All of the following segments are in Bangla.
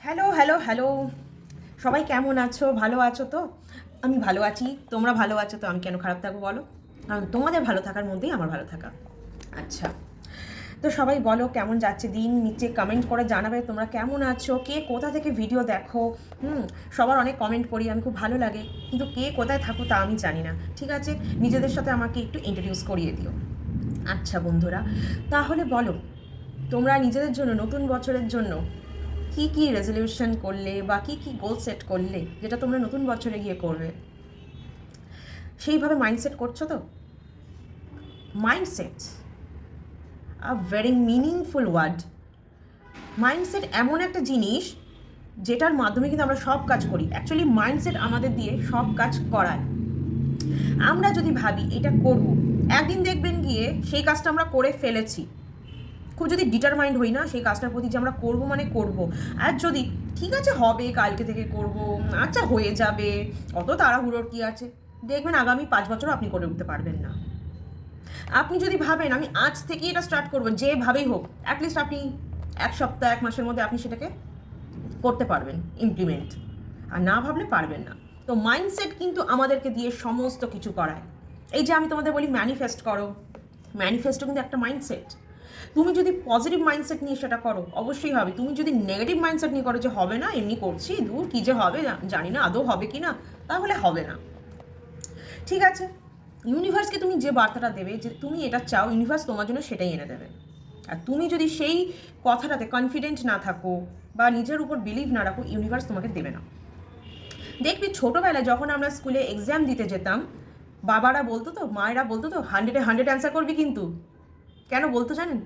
হ্যালো হ্যালো হ্যালো, সবাই কেমন আছো? ভালো আছো তো? আমি ভালো আছি। তোমরা ভালো আছো তো? আমি কেন খারাপ থাকবো বলো? কারণ তোমাদের ভালো থাকার মধ্যেই আমার ভালো থাকা। আচ্ছা, তো সবাই বলো কেমন যাচ্ছে দিন, নিচে কমেন্ট করে জানাবে তোমরা কেমন আছো, কে কোথা থেকে ভিডিও দেখো। সবার অনেক কমেন্ট করি, আমি খুব ভালো লাগে, কিন্তু কে কোথায় থাকো তা আমি জানি না। ঠিক আছে, নিজেদের সাথে আমাকে একটু ইন্ট্রোডিউস করিয়ে দিও। আচ্ছা বন্ধুরা, তাহলে বলো তোমরা নিজেদের জন্য নতুন বছরের জন্য কি কি রেজলিউশন করলে বা কি কি গোল সেট করলে যেটা তোমরা নতুন বছরে গিয়ে করবে, সেইভাবে মাইন্ডসেট করছো তো? Mindset a very meaningful word. Mindset এমন একটা জিনিস যেটার মাধ্যমে কিন্তু আমরা সব কাজ করি। অ্যাকচুয়ালি মাইন্ডসেট আমাদের দিয়ে সব কাজ করায়। আমরা যদি ভাবি এটা করব, একদিন দেখবেন গিয়ে সেই কাজটা আমরা করে ফেলেছি। খুব যদি ডিটারমাইন্ড হই না সেই কাজটার প্রতি যে আমরা করবো মানে করবো, আর যদি ঠিক আছে হবে কালকে থেকে করব, আচ্ছা হয়ে যাবে, অত তাড়াহুড়োর কী আছে, দেখবেন আগামী 5 বছরও আপনি করে উঠতে পারবেন না। আপনি যদি ভাবেন আমি আজ থেকেই এটা স্টার্ট করবো, যেভাবেই হোক, অ্যাটলিস্ট আপনি 1 সপ্তাহ 1 মাসের মধ্যে আপনি সেটাকে করতে পারবেন ইমপ্লিমেন্ট। আর না ভাবলে পারবেন না। তো মাইন্ডসেট কিন্তু আমাদেরকে দিয়ে সমস্ত কিছু করায়। এই যে আমি তোমাদের বলি ম্যানিফেস্ট করো, ম্যানিফেস্টও কিন্তু একটা মাইন্ডসেট। তুমি যদি পজিটিভ মাইন্ডসেট নিয়ে সেটা করো অবশ্যই হবে। তুমি যদি নেগেটিভ মাইন্ডসেট নিয়ে করো যে হবে না, এমনি করছি, দূর কী যে হবে জানি না আদৌ হবে কি না, তাহলে হবে না। ঠিক আছে, ইউনিভার্সকে তুমি যে বার্তাটা দেবে যে তুমি এটা চাও, ইউনিভার্স তোমার জন্য সেটাই এনে দেবে। আর তুমি যদি সেই কথাটাতে কনফিডেন্ট না থাকো বা নিজের উপর বিলিভ না রাখো, ইউনিভার্স তোমাকে দেবে না। দেখবি ছোটোবেলায় যখন আমরা স্কুলে এক্সাম দিতে যেতাম, বাবারা বলতো তো, মায়েরা বলতো তো 100-100 অ্যান্সার করবি কিন্তু। কেন বলতো জানেন?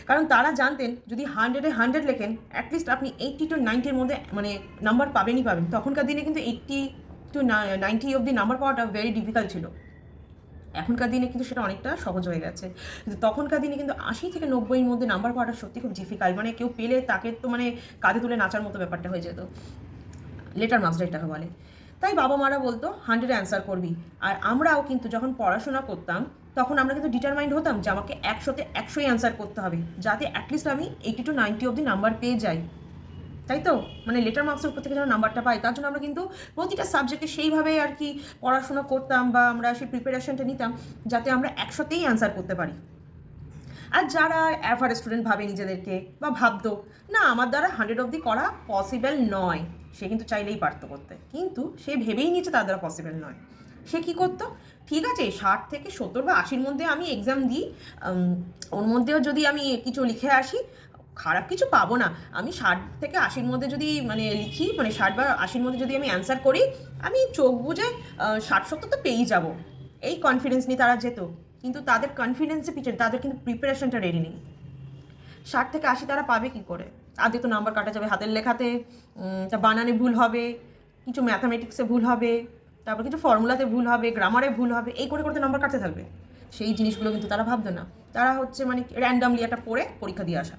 কারণ তারা জানতেন যদি 100-100 লেখেন, অ্যাটলিস্ট আপনি 80-90-র মধ্যে মানে নাম্বার পাবেনই পাবেন। তখনকার দিনে কিন্তু 80-90 অবধি নাম্বার পাওয়াটা ভেরি ডিফিকাল্ট ছিল। এখনকার দিনে কিন্তু সেটা অনেকটা সহজ হয়ে গেছে, কিন্তু তখনকার দিনে কিন্তু 80-90-র মধ্যে নাম্বার পাওয়াটা সত্যি খুব ডিফিকাল্ট। মানে কেউ পেলে তাকে তো মানে কাঁধে তুলে নাচার মতো ব্যাপারটা হয়ে যেত। লেটার মার্কস যেটাকে বলে। তাই বাবা মারা বলতো 100 অ্যান্সার করবি। আর আমরাও কিন্তু যখন পড়াশোনা করতাম তখন আমরা কিন্তু ডিটারমাইন্ড হতাম যে আমাকে 100-তে 100ই অ্যান্সার করতে হবে, যাতে অ্যাটলিস্ট আমি 80-90 অবধি নাম্বার পেয়ে যাই। তাই তো, মানে লেটার মার্কসের উপর থেকে যেন নাম্বারটা পাই, তার জন্য আমরা কিন্তু প্রতিটা সাবজেক্টে সেইভাবে আর কি পড়াশোনা করতাম বা আমরা সেই প্রিপারেশনটা নিতাম যাতে আমরা 100তেই অ্যান্সার করতে পারি। আর যারা অ্যাভারেজ স্টুডেন্ট ভাবে নিজেদেরকে বা ভাবতো না আমার দ্বারা 100 অবধি করা পসিবল নয়, সে কিন্তু চাইলেই পারতো করতে, কিন্তু সে ভেবেই নিয়েছে তার দ্বারা পসিবল নয়। সে কী করতো, ঠিক আছে 60 থেকে 70 বা 80-র মধ্যে আমি এক্সাম দিই, ওর মধ্যেও যদি আমি কিছু লিখে আসি খারাপ কিছু পাবো না, আমি 60 থেকে 80-র মধ্যে যদি মানে লিখি, মানে 60 বা 80-র মধ্যে যদি আমি অ্যান্সার করি, আমি চোখ বুঝে 60-70 তো পেয়েই যাবো, এই কনফিডেন্স নিয়ে তারা যেত। কিন্তু তাদের কনফিডেন্সের পিছনে তাদের কিন্তু প্রিপারেশনটা রেডি নেই। 60 থেকে 80 তারা পাবে কী করে? আগে তো নাম্বার কাটা যাবে হাতের লেখাতে, তা বানানে ভুল হবে, কিছু ম্যাথামেটিক্সে ভুল হবে, তারপর কিছু ফর্মুলাতে ভুল হবে, গ্রামারে ভুল হবে, এই করে করতে নাম্বার কাটতে থাকবে। সেই জিনিসগুলো কিন্তু তারা ভাবতো না। তারা হচ্ছে মানে র্যান্ডামলি একটা পড়ে পরীক্ষা দিয়ে আসা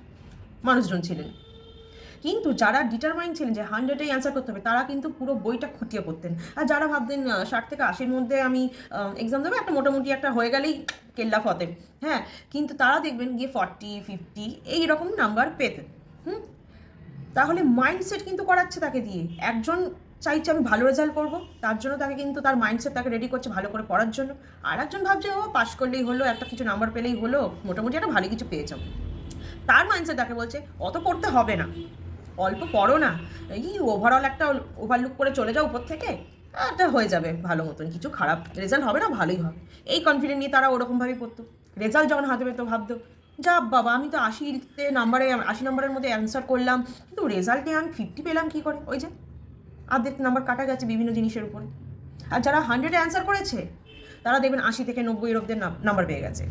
মানুষজন ছিলেন। কিন্তু যারা ডিটারমাইন্ড ছিলেন যে 100-এই অ্যান্সার করতে হবে, তারা কিন্তু পুরো বইটা খুঁটিয়ে পড়তেন। আর যারা ভাবতেন 60 থেকে 80-র মধ্যে আমি এক্সাম দেবো, একটা মোটামুটি একটা হয়ে গেলেই কেল্লা ফতে, হ্যাঁ, কিন্তু তারা দেখবেন গিয়ে 40-50 এই রকম নাম্বার পেতেন। হুম, তাহলে মাইন্ডসেট কিন্তু করাচ্ছে তাকে দিয়ে। একজন চাইছে আমি ভালো রেজাল্ট করবো, তার জন্য তাকে কিন্তু তার মাইন্ডসেট তাকে রেডি করছে ভালো করে পড়ার জন্য। আর একজন ভাবছে ও পাশ করলেই হলো, একটা কিছু নাম্বার পেলেই হলো, মোটামুটি একটা ভালো কিছু পেয়ে যাবো। তার মাইন্ডসেট তাকে বলছে অত পড়তে হবে না, অল্প পড়ো না, এই ওভারঅল একটা ওভারলুক করে চলে যাও উপর থেকে, এটা হয়ে যাবে ভালো মতন, কিছু খারাপ রেজাল্ট হবে না, ভালোই হবে। এই কনফিডেন্ট নিয়ে তারা ওরকমভাবেই পড়তো। রেজাল্ট যখন হাতে পেতো ভাবতো যা বাবা আমি তো 80 নাম্বারের মধ্যে অ্যান্সার করলাম, কিন্তু রেজাল্টে আমি 50 পেলাম কী করে? ওই যে আর্ধেক নাম্বার কাটা গেছে বিভিন্ন জিনিসের উপরে। আর যারা 100-এ অ্যান্সার করেছে তারা দেখবেন 80 থেকে 90 অব্দি নাম্বার পেয়ে গেছে।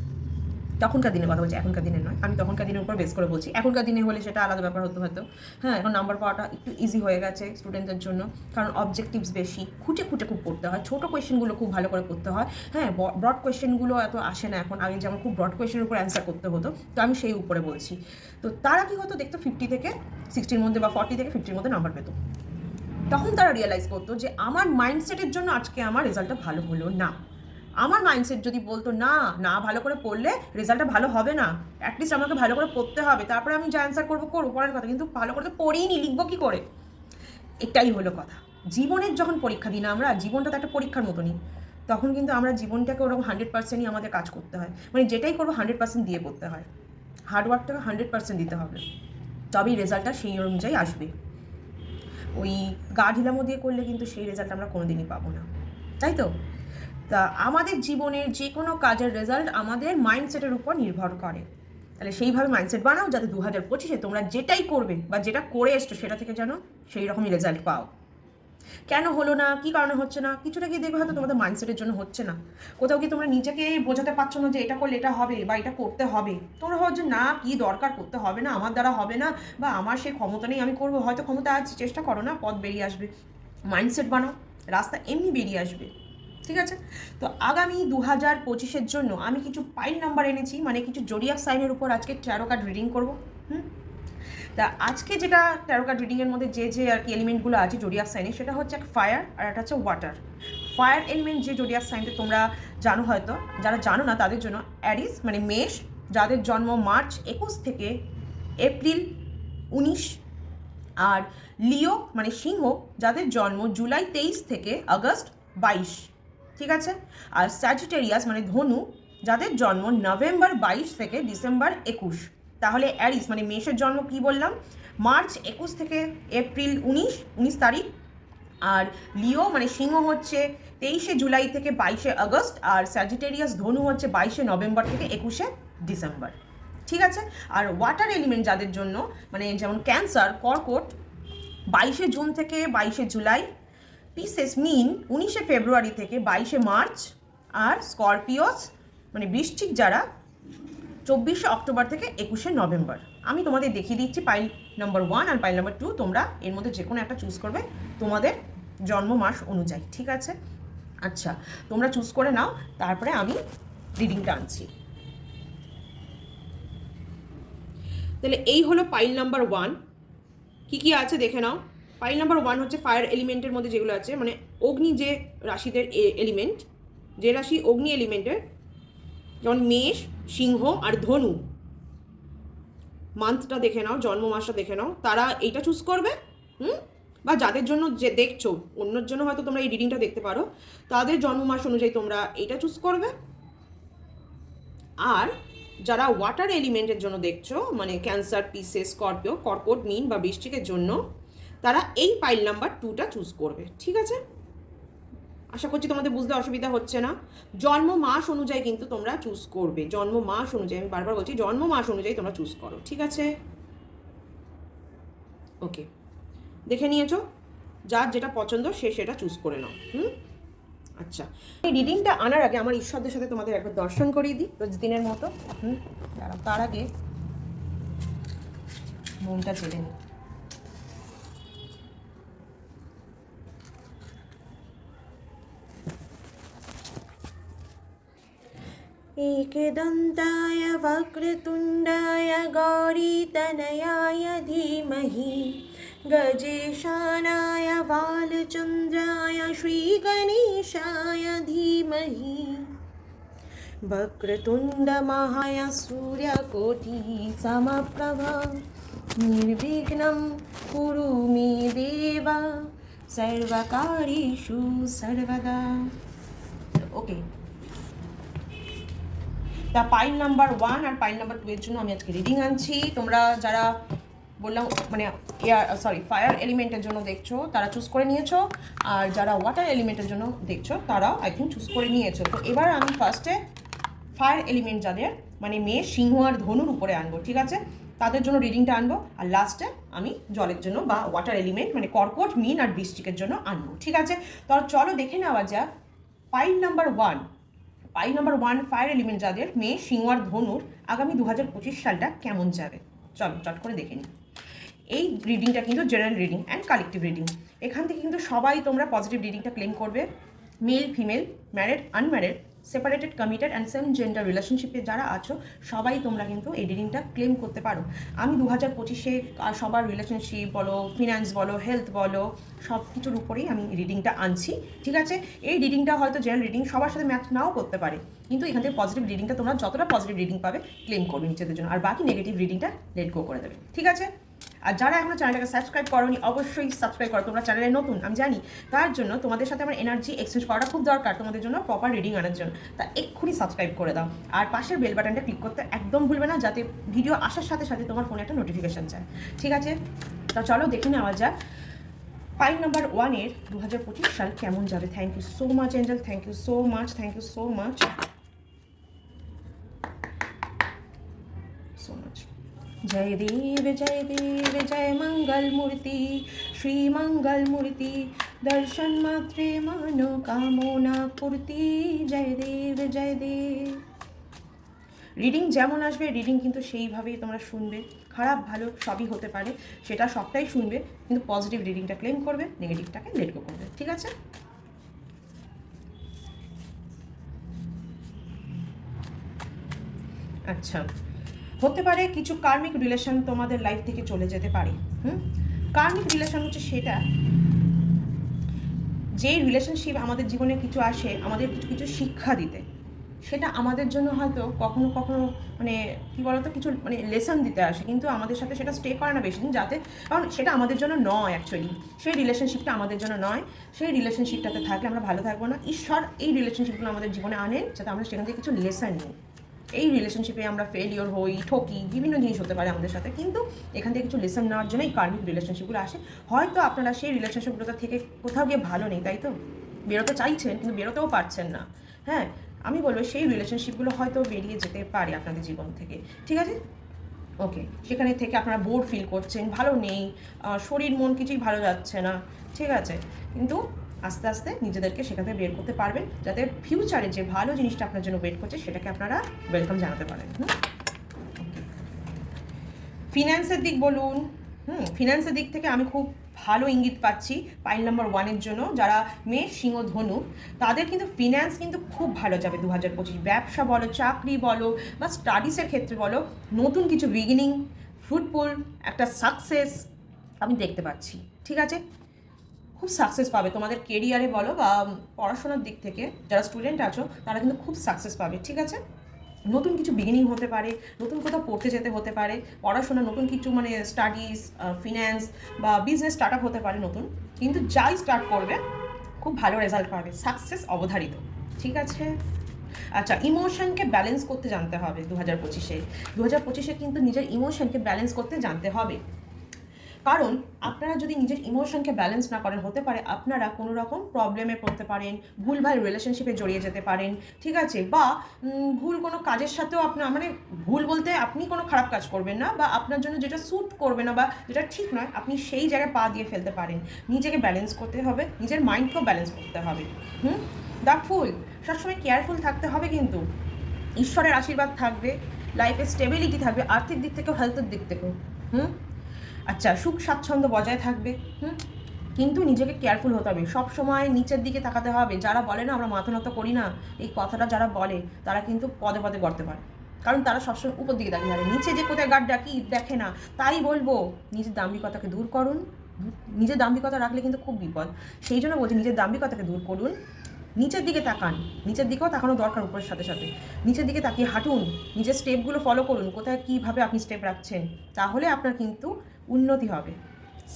তখনকার দিনের কথা বলছি, এখনকার দিনের নয়। আমি তখনকার দিনের উপর বেস করে বলছি, এখনকার দিনে হলে সেটা আলাদা ব্যাপার হতো হয়তো। হ্যাঁ, এখন নাম্বার পাওয়াটা একটু ইজি হয়ে গেছে স্টুডেন্টদের জন্য, কারণ অবজেক্টিভস বেশি, খুঁটে খুঁটে খুব পড়তে হয়, ছোটো কোয়েশ্চেনগুলো খুব ভালো করে পড়তে হয়। হ্যাঁ, ব্রড কোয়েশ্চেনগুলো এত আসে না এখন, আগে যেমন খুব ব্রড কোয়েশ্চেনের উপর অ্যান্সার করতে হতো, তো আমি সেই উপরে বলছি। তো তারা কী হতো দেখতো 50 থেকে 60-র মধ্যে বা 40 থেকে 50-র মধ্যে নাম্বার পেতো। তখন তারা রিয়েলাইজ করতো যে আমার মাইন্ডসেটের জন্য আজকে আমার রেজাল্টটা ভালো হলো না, আমার মাইন্ডসেট যদি বলতো না না ভালো করে পড়লে রেজাল্টটা ভালো হবে না, অ্যাটলিস্ট আমাকে ভালো করে পড়তে হবে, তারপরে আমি যা অ্যান্সার করবো পড়ার কথা, কিন্তু ভালো করে তো পড়িনি, লিখবো কী করে? এটাই হলো কথা। জীবনের যখন পরীক্ষা দিই না আমরা, জীবনটা তো একটা পরীক্ষার মতনই, তখন কিন্তু আমরা জীবনটাকে ওরকম 100%ই আমাদের কাজ করতে হয়, মানে যেটাই করবো 100% দিয়ে করতে হয়, হার্ডওয়ার্কটাকে 100% দিতে হবে, তবেই রেজাল্টটা সেই অনুযায়ী আসবে। ওই গা ঢিলামো দিয়ে করলে কিন্তু সেই রেজাল্ট আমরা কোনোদিনই পাবো না, তাই তো? তা আমাদের জীবনের যে কোনো কাজের রেজাল্ট আমাদের মাইন্ডসেটের উপর নির্ভর করে। তাহলে সেইভাবে মাইন্ডসেট বানাও যাতে 2025-এ তোমরা যেটাই করবে বা যেটা করে এসছো সেটা থেকে যেন সেই রকমই রেজাল্ট পাও। কেন হলো না, কী কারণে হচ্ছে না, কিছুটা গিয়ে দেখবে হয়তো তোমাদের মাইন্ডসেটের জন্য হচ্ছে না, কোথাও কি তোমরা নিজেকে বোঝাতে পারছো না যে এটা করলে এটা হবে বা এটা করতে হবে, তোমরা ভাবছো না কি দরকার, করতে হবে না, আমার দ্বারা হবে না, বা আমার সেই ক্ষমতা নেই আমি করবো, হয়তো ক্ষমতা আছে, চেষ্টা করো না, পথ বেরিয়ে আসবে। মাইন্ডসেট বানাও, রাস্তা এমনি বেরিয়ে আসবে, ঠিক আছে? তো আগামী 2025-এর জন্য আমি কিছু পাইল নাম্বার এনেছি, মানে কিছু জোডিয়াক সাইনের উপর আজকে ট্যারো কার্ড রিডিং করবো। তা আজকে যেটা ট্যারো কার্ড রিডিংয়ের মধ্যে যে আর কি এলিমেন্টগুলো আছে জোডিয়াক সাইনে, সেটা হচ্ছে এক ফায়ার আর একটা হচ্ছে ওয়াটার। ফায়ার এলিমেন্ট যে জোডিয়াক সাইনটা তোমরা জানো, হয়তো যারা জানো না তাদের জন্য অ্যারিস মানে মেষ, যাদের জন্ম মার্চ 21 থেকে এপ্রিল 19, আর লিও মানে সিংহ, যাদের জন্ম জুলাই 23 থেকে আগস্ট 22, ঠিক আছে? আর স্যাজিটেরিয়াস মানে ধনু, যাদের জন্ম নভেম্বর 22 থেকে ডিসেম্বর 21। তাহলে অ্যারিস মানে মেষের জন্ম কি বললাম, মার্চ 21 থেকে এপ্রিল 19 তারিখ, আর লিও মানে সিংহ হচ্ছে 23 জুলাই থেকে 22 আগস্ট, আর স্যাজিটেরিয়াস ধনু হচ্ছে 22 নভেম্বর থেকে 21 ডিসেম্বর, ঠিক আছে? আর ওয়াটার এলিমেন্ট যাদের জন্য মানে যেমন ক্যান্সার, কর্কট 22 জুন থেকে 22 জুলাই, পিসেস মিন 19 ফেব্রুয়ারি থেকে 22 মার্চ, আর স্করপিওস মানে বৃশ্চিক যারা 24 অক্টোবর থেকে 21 নভেম্বর। আমি তোমাদের দেখিয়ে দিচ্ছি পাইল নাম্বার 1 আর পাইল নাম্বার 2, তোমরা এর মধ্যে যে কোনো একটা চুজ করবে তোমাদের জন্ম মাস অনুযায়ী, ঠিক আছে? আচ্ছা, তোমরা চুজ করে নাও, তারপরে আমি রিডিংটা আনছি। তাহলে এই হলো পাইল নাম্বার 1, কী আছে দেখে নাও। পাইল নাম্বার 1 হচ্ছে ফায়ার এলিমেন্টের মধ্যে যেগুলো আছে, মানে অগ্নি যে রাশিদের এলিমেন্ট, যে রাশি অগ্নি এলিমেন্টের, যেমন মেষ, সিংহ আর ধনু, মান্থটা দেখে নাও, জন্ম মাসটা দেখে নাও, তারা এইটা চুজ করবে। বা যাদের জন্য যে দেখছো, অন্যর জন্য হয়তো তোমরা এই রিডিংটা দেখতে পারো, তাদের জন্ম মাস অনুযায়ী তোমরা এইটা চুজ করবে। আর যারা ওয়াটার এলিমেন্টের জন্য দেখছো, মানে ক্যান্সার, পিসেস, স্করপিও, কর্কট, মীন বা বৃশ্চিকের জন্য, তারা এই পাইল নাম্বার 2টা চুজ করবে, ঠিক আছে? আশা করছি তোমাদের বুঝতে অসুবিধা হচ্ছে না। জন্ম মাস অনুযায়ী কিন্তু তোমরা চুজ করবে, জন্ম মাস অনুযায়ী, আমি বারবার বলছি জন্ম মাস অনুযায়ী তোমরা চুজ করো, ঠিক আছে? ওকে, দেখে নিয়েছো, যার যেটা পছন্দ সে সেটা চুজ করে নাও। আচ্ছা, এই রিডিংটা আনার আগে আমার ঈশ্বরদের সাথে তোমাদের একবার দর্শন করিয়ে দিই রোজ দিনের মতো। তার আগে মনটা চেলে নিই। एकदन्ताय वक्रतुण्डाय गौरीतनयाय धीमहि गजेशानाय बालचन्द्राय श्रीगणेशाय धीमहि वक्रतुण्डमहाय सूर्यकोटिसमप्रभा निर्विघ्नं कुरु मे देव सर्वकार्येषु सर्वदा। ओके, তা পাইল নাম্বার 1 আর পাইল নাম্বার 2 এর জন্য আমি আজকে রিডিং আনছি। তোমরা যারা বললাম মানে ফায়ার এলিমেন্টের জন্য দেখছো তারা চুজ করে নিয়েছো, আর যারা ওয়াটার এলিমেন্টের জন্য দেখছো তারাও আই থিঙ্ক চুজ করে নিয়েছো। তো এবার আমি ফার্স্টে ফায়ার এলিমেন্ট যাদের মানে মেষ, সিংহ আর ধনুর উপরে আনবো, ঠিক আছে? তাদের জন্য রিডিংটা আনবো, আর লাস্টে আমি জলের জন্য বা ওয়াটার এলিমেন্ট মানে কর্কট, মীন আর বৃশ্চিকের জন্য আনবো, ঠিক আছে? তো চলো দেখে নেওয়া যাক pile number 1। Pile number 1 fire element যাদের মেষ, সিংহ আর ধনুর আগামী 2025 সালটা কেমন যাবে, চলো চট করে দেখে নিই। এই রিডিংটা কিন্তু general reading and collective reading, এখান থেকে কিন্তু সবাই তোমরা পজিটিভ রিডিংটা ক্লেম করবে, male, female, married, unmarried, separated, committed and same gender রিলেশনশিপে যারা আছো সবাই তোমরা কিন্তু এই রিডিংটা ক্লেম করতে পারো। আমি 2025-এ সবার রিলেশনশিপ বলো, ফিনান্স বলো, হেলথ বলো, সব কিছুর উপরেই আমি রিডিংটা আনছি, ঠিক আছে? এই রিডিংটা হয়তো জেনারেল রিডিং সবার সাথে ম্যাচ নাও করতে পারে, কিন্তু এখান থেকে পজিটিভ রিডিংটা তোমরা যতটা পজিটিভ রিডিং পাবে ক্লেম করবে নিজেদের জন্য, আর বাকি নেগেটিভ রিডিংটা লেট গো করে দেবে, ঠিক আছে? আর যারা এখনো চ্যানেলটাকে সাবস্ক্রাইব করোনি অবশ্যই সাবস্ক্রাইব করো, তোমরা চ্যানেলে নতুন আমি জানি, তার জন্য তোমাদের সাথে আমার এনার্জি এক্সচেঞ্জ করাটা খুব দরকার তোমাদের জন্য প্রপার রিডিং আনার জন্য, তা এক্ষুনি সাবস্ক্রাইব করে দাও। আর পাশের বেল বাটনটা ক্লিক করতে একদম ভুলবে না, যাতে ভিডিও আসার সাথে সাথে তোমার ফোনে একটা নোটিফিকেশান যায়, ঠিক আছে? তা চলো দেখে নেওয়া যাক পাইল নাম্বার 1-এর 2025 সাল কেমন যাবে। Thank you so much angel, thank you so much, thank you so much, so much. जय देव जय देव जय मंगल मूर्ति, श्री मंगल मूर्ति, दर्शन मात्रे मानो कामना पूर्ति, जय देव जय देव। রিডিং যেমন আসবে রিডিং কিন্তু সেইভাবেই তোমরা শুনবে, খারাপ ভালো সবই হতে পারে, সেটা সবটাই শুনবে, কিন্তু পজিটিভ রিডিংটা ক্লেম করবে, নেগেটিভটাকে লেট গো করবে, ঠিক আছে? আচ্ছা, হতে পারে কিছু কার্মিক রিলেশন তোমাদের লাইফ থেকে চলে যেতে পারে। কার্মিক রিলেশন হচ্ছে সেটা যেই রিলেশনশিপ আমাদের জীবনে কিছু আসে আমাদের কিছু কিছু শিক্ষা দিতে, সেটা আমাদের জন্য হয়তো কখনো কখনো মানে কী বলতো কিছু মানে লেসন দিতে আসে, কিন্তু আমাদের সাথে সেটা স্টে করে না বেশি দিন, যাতে কারণ সেটা আমাদের জন্য নয়, অ্যাকচুয়ালি সেই রিলেশনশিপটা আমাদের জন্য নয়, সেই রিলেশনশিপটাতে থাকলে আমরা ভালো থাকবো না। ঈশ্বর এই রিলেশনশিপগুলো আমাদের জীবনে আনেন যাতে আমরা সেখান থেকে কিছু লেসন নিই। এই রিলেশনশিপে আমরা ফেলিওর হই, ঠকি, বিভিন্ন জিনিস হতে পারে আমাদের সাথে, কিন্তু এখান থেকে কিছু লেসন নেওয়ার জন্য এই কার্মিক রিলেশনশিপগুলো আসে। হয়তো আপনারা সেই রিলেশনশিপগুলোতে থেকে কোথাও গিয়ে ভালো নেই, তাই তো বেরোতে চাইছেন কিন্তু বেরোতেও পারছেন না। হ্যাঁ, আমি বলবো সেই রিলেশনশিপগুলো হয়তো বেরিয়ে যেতে পারে আপনাদের জীবন থেকে, ঠিক আছে? ওকে, সেখানে থেকে আপনারা বোর ফিল করছেন, ভালো নেই, শরীর মন কিছুই ভালো যাচ্ছে না, ঠিক আছে? কিন্তু আস্তে আস্তে নিজেদেরকে সেখান থেকে বের করতে পারবেন, যাতে ফিউচারে যে ভালো জিনিসটা আপনার জন্য ওয়েট করছে সেটাকে আপনারা ওয়েলকাম জানাতে পারেন। ফিন্যান্সের দিক বলুন, ফিন্যান্সের দিক থেকে আমি খুব ভালো ইঙ্গিত পাচ্ছি পাইল নাম্বার 1-এর জন্য। যারা মেষ, সিংহ, ধনু, তাদের কিন্তু ফিন্যান্স কিন্তু খুব ভালো যাবে 2025। ব্যবসা বলো, চাকরি বলো বা স্টাডিজের ক্ষেত্রে বলো, নতুন কিছু বিগিনিং, ফ্রুটফুল একটা সাকসেস আমি দেখতে পাচ্ছি, ঠিক আছে? খুব সাকসেস পাবে তোমাদের কেরিয়ারে বলো বা পড়াশোনার দিক থেকে, যারা স্টুডেন্ট আছো তারা কিন্তু খুব সাকসেস পাবে, ঠিক আছে? নতুন কিছু বিগিনিং হতে পারে, নতুন কোথাও পড়তে যেতে হতে পারে, পড়াশোনা নতুন কিছু মানে স্টাডিজ, ফিন্যান্স বা বিজনেস স্টার্ট আপ হতে পারে নতুন, কিন্তু যাই স্টার্ট করবে খুব ভালো রেজাল্ট পাবে, সাকসেস অবধারিত, ঠিক আছে? আচ্ছা, ইমোশনকে ব্যালেন্স করতে জানতে হবে 2025-এ কিন্তু নিজের ইমোশনকে ব্যালেন্স করতে জানতে হবে, কারণ আপনারা যদি নিজের ইমোশনকে ব্যালেন্স না করেন হতে পারে আপনারা কোনো রকম প্রবলেমে পড়তে পারেন, ভুলভাল রিলেশনশিপে জড়িয়ে যেতে পারেন, ঠিক আছে? বা ভুল কোনো কাজের সাথেও আপনার মানে ভুল বলতে আপনি কোনো খারাপ কাজ করবেন না, বা আপনার জন্য যেটা স্যুট করবে না বা যেটা ঠিক নয় আপনি সেই জায়গায় পা দিয়ে ফেলতে পারেন। নিজেকে ব্যালেন্স করতে হবে, নিজের মাইন্ডকেও ব্যালেন্স করতে হবে। দ্য ফুল, সবসময় কেয়ারফুল থাকতে হবে, কিন্তু ঈশ্বরের আশীর্বাদ থাকবে, লাইফে স্টেবিলিটি থাকবে, আর্থিক দিক থেকেও, হেলথের দিক থেকেও। আচ্ছা, সুখ স্বাচ্ছন্দ্য বজায় থাকবে, কিন্তু নিজেকে কেয়ারফুল হতে হবে, সব সময় নিচের দিকে তাকাতে হবে। যারা বলে না আমরা মাথা নত করি না, এই কথাটা যারা বলে তারা কিন্তু পদে পদে গড়তে পারে, কারণ তারা সবসময় উপর দিকে তাকিয়ে থাকে, নিচে যে কোথায় গাড ডাকি দেখে না। তাই বলবো নিজের দাম্ভিকতাকে দূর করুন, নিজের দাম্ভিকতা রাখলে কিন্তু খুব বিপদ, সেই জন্য বলছি নিজের দাম্ভিকতাকে দূর করুন, নিচের দিকে তাকান, নিচের দিকেও তাকানো দরকার, উপরের সাথে সাথে নিচের দিকে তাকিয়ে হাঁটুন, নিজের স্টেপগুলো ফলো করুন, কোথায় কীভাবে আপনি স্টেপ রাখছেন, তাহলে আপনার কিন্তু উন্নতি হবে,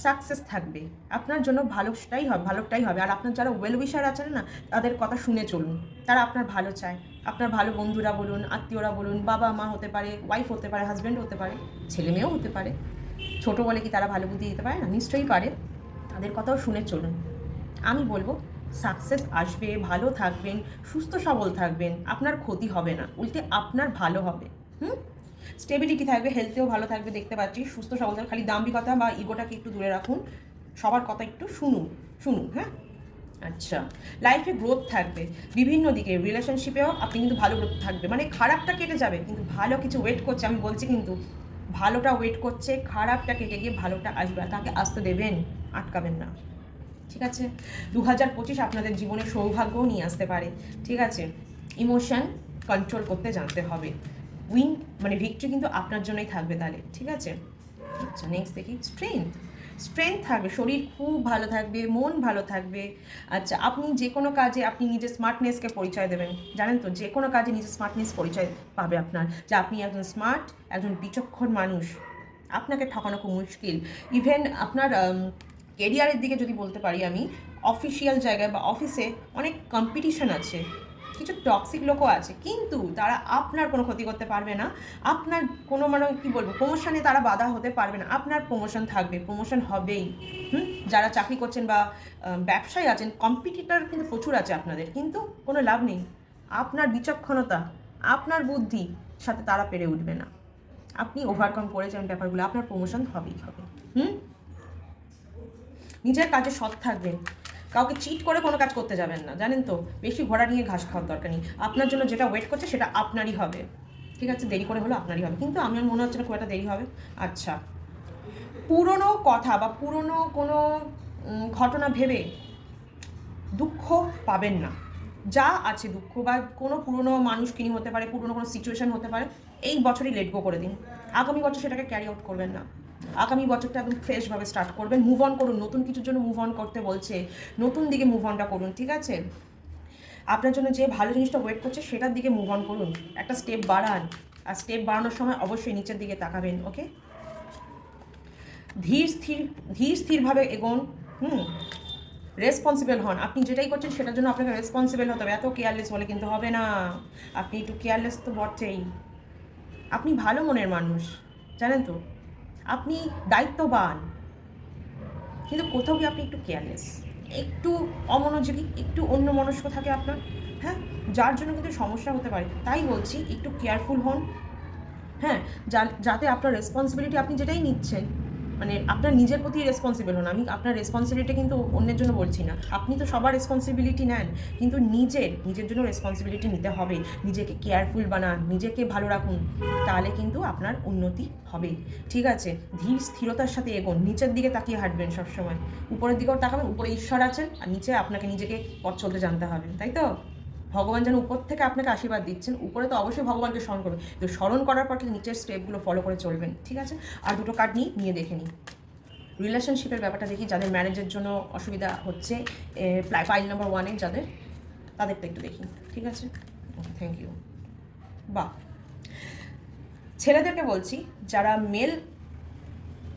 সাকসেস থাকবে, আপনার জন্য ভালোটাই হবে। আর আপনার যারা ওয়েল উইশার আছেন না, তাদের কথা শুনে চলুন, তারা আপনার ভালো চায়, আপনার ভালো বন্ধুরা বলুন, আত্মীয়রা বলুন, বাবা মা হতে পারে, ওয়াইফ হতে পারে, হাজব্যান্ড হতে পারে, ছেলে মেয়েও হতে পারে, ছোটো বলে কি তারা ভালো বুদ্ধি দিতে পারে না? নিশ্চয়ই পারে, তাদের কথাও শুনে চলুন। আমি বলবো সাকসেস আসবে, ভালো থাকবেন, সুস্থ সবল থাকবেন, আপনার ক্ষতি হবে না, উল্টে আপনার ভালো হবে। স্টেবিলিটি থাকবে, হেলথেও ভালো থাকবে, দেখতে পাচ্ছি সুস্থ সবল থাকবে। খালি দাম্ভিকতা বা ইগোটাকে একটু দূরে রাখুন, সবার কথা একটু শুনুন। হ্যাঁ, আচ্ছা, লাইফে গ্রোথ থাকবে বিভিন্ন দিকে, রিলেশনশিপেও আপনি কিন্তু ভালো গ্রোথ থাকবে, মানে খারাপটা কেটে যাবে কিন্তু ভালো কিছু ওয়েট করছে, আমি বলছি কিন্তু ভালোটা ওয়েট করছে, খারাপটা কেটে গিয়ে ভালোটা আসবে, আর তাকে আসতে দেবেন, আটকাবেন না, ঠিক আছে? 2025 আপনাদের জীবনে সৌভাগ্যও নিয়ে আসতে পারে, ঠিক আছে? ইমোশন কন্ট্রোল করতে জানতে হবে। উইন মানে ভিক্টরি কিন্তু আপনার জন্যই থাকবে তাহলে, ঠিক আছে? আচ্ছা, নেক্সট দেখি স্ট্রেংথ থাকবে, শরীর খুব ভালো থাকবে, মন ভালো থাকবে। আচ্ছা, আপনি যে কোনো কাজে আপনি নিজের স্মার্টনেসকে পরিচয় দেবেন, জানেন তো? যে কোনো কাজে নিজের স্মার্টনেস পরিচয় পাবে আপনার, যে আপনি একজন স্মার্ট, একজন বিচক্ষণ মানুষ। আপনাকে ঠকানো খুব মুশকিল। ইভেন আপনার কেরিয়ারের দিকে যদি বলতে পারি আমি, অফিসিয়াল জায়গায় বা অফিসে অনেক কম্পিটিশন আছে, কিছু টক্সিক লোকও আছে, কিন্তু তারা আপনার কোনো ক্ষতি করতে পারবে না। আপনার কোনো মানে কী বলবো, প্রমোশনে তারা বাধা হতে পারবে না। আপনার প্রমোশন থাকবে, প্রমোশন হবেই। যারা চাকরি করছেন বা ব্যবসায় আছেন, কম্পিটিটর কিন্তু প্রচুর আছে আপনাদের, কিন্তু কোনো লাভ নেই। আপনার বিচক্ষণতা, আপনার বুদ্ধি সাথে তারা পেরে উঠবে না। আপনি ওভারকাম করে যান ব্যাপারগুলো, আপনার প্রমোশন হবেই হবে। নিজের কাজে সৎ থাকবেন, কাউকে চিট করে কোনো কাজ করতে যাবেন না, জানেন তো? বেশি ঘোড়া নিয়ে ঘাস খাওয়ার দরকার নেই। আপনার জন্য যেটা ওয়েট করছে সেটা আপনারই হবে, ঠিক আছে? দেরি করে হলো আপনারই হবে, কিন্তু আমার মনে হচ্ছে না খুব একটা দেরি হবে। আচ্ছা, পুরনো কথা বা পুরনো কোনো ঘটনা ভেবে দুঃখ পাবেন না। যা আছে দুঃখ বা কোনো পুরনো মানুষ কিনি হতে পারে, পুরনো কোনো সিচুয়েশান হতে পারে, এই বছরই লেট গো করে দিন। আগামী বছর সেটাকে ক্যারি আউট করবেন না। আগামী বছরটা একদম ফ্রেশভাবে স্টার্ট করবেন, মুভ অন করুন। নতুন কিছুর জন্য মুভ অন করতে বলছে, নতুন দিকে মুভ অনটা করুন, ঠিক আছে? আপনার জন্য যে ভালো জিনিসটা ওয়েট করছে সেটার দিকে মুভ অন করুন, একটা স্টেপ বাড়ান। আর স্টেপ বাড়ানোর সময় অবশ্যই নিচের দিকে তাকাবেন, ওকে? ধীর স্থিরভাবে এগোন। রেসপন্সিবল হন। আপনি যেটাই করছেন সেটার জন্য আপনাকে রেসপন্সিবল হতে হবে। এত কেয়ারলেস বলে কিন্তু হবে না। আপনি একটু কেয়ারলেস তো বটেই। আপনি ভালো মনের মানুষ, জানেন তো? আপনি দায়িত্ববান, কিন্তু কোথাও গিয়ে আপনি একটু কেয়ারলেস, একটু অমনোযোগী, একটু অন্যমনস্ক থাকে আপনার, হ্যাঁ, যার জন্য কিন্তু সমস্যা হতে পারে। তাই বলছি একটু কেয়ারফুল হন, হ্যাঁ, যাতে আপনার রেসপন্সিবিলিটি, আপনি যেটাই নিচ্ছেন মানে আপনার নিজের প্রতি রেসপন্সিবল হন। আমি আপনার রেসপন্সিবিলিটি কিন্তু অন্যের জন্য বলছি না, আপনি তো সবার রেসপন্সিবিলিটি নেন, কিন্তু নিজের জন্য রেসপন্সিবিলিটি নিতে হবে। নিজেকে কেয়ারফুল বানান, নিজেকে ভালো রাখুন, তাহলে কিন্তু আপনার উন্নতি হবে, ঠিক আছে? ধীর স্থিরতার সাথে এগোন, নিচের দিকে তাকিয়ে হাঁটবেন সবসময়, উপরের দিকেও তাকাবেন, উপরে ঈশ্বর আছেন, আর নিচে আপনাকে নিজেকে পথ চলতে জানতে হবে, তাই তো? ভগবান যেন উপর থেকে আপনাকে আশীর্বাদ দিচ্ছেন, উপরে তো অবশ্যই ভগবানকে স্মরণ করবেন, তো স্মরণ করার পর কিন্তু নিচের স্টেপগুলো ফলো করে চলবেন, ঠিক আছে? আর দুটো কার্ড নিয়ে দেখে নিই। রিলেশনশিপের ব্যাপারটা দেখি, যাদের ম্যারেজের জন্য অসুবিধা হচ্ছে, ফাইল নাম্বার 1-এ যাদের, তাদেরটা একটু দেখি, ঠিক আছে? Thank you. বাহ, ছেলেদেরকে বলছি, যারা মেল,